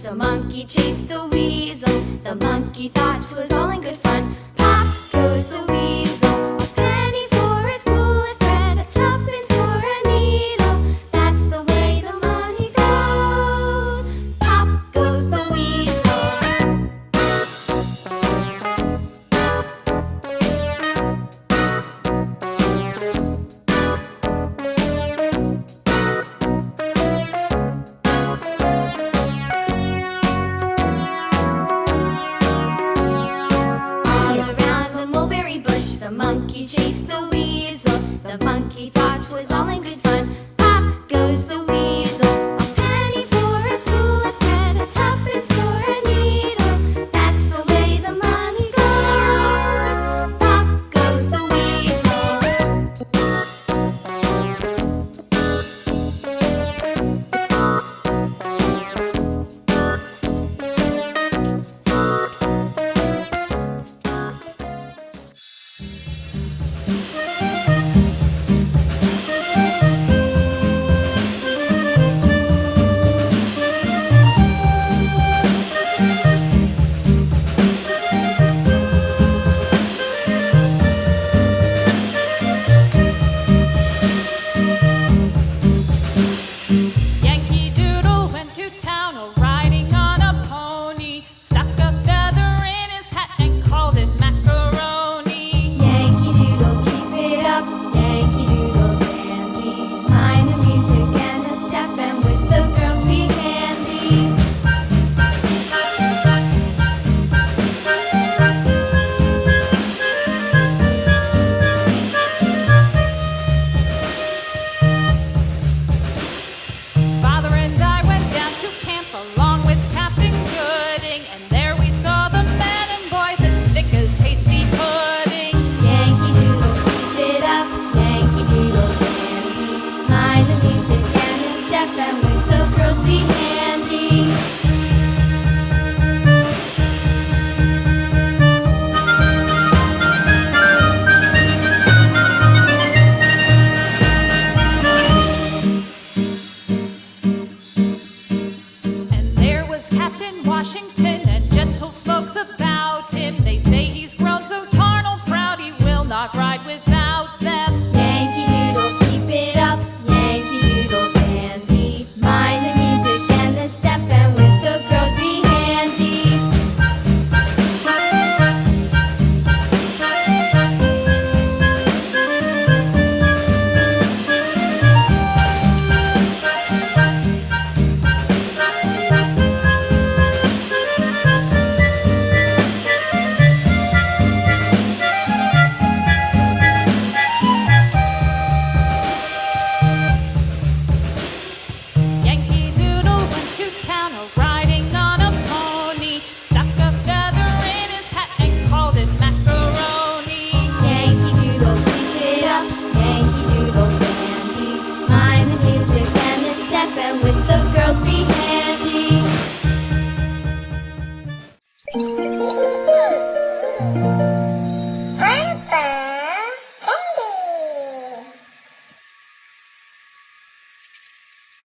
The monkey chased the weasel. The monkey thought 'twas all in good fun. Pop goes the weasel. A penny for a spool of thread, a tuppence for a needle. That's the way the money goes. Pop goes the weasel. The monkey chased the weasel. The monkey thought 'twas all in good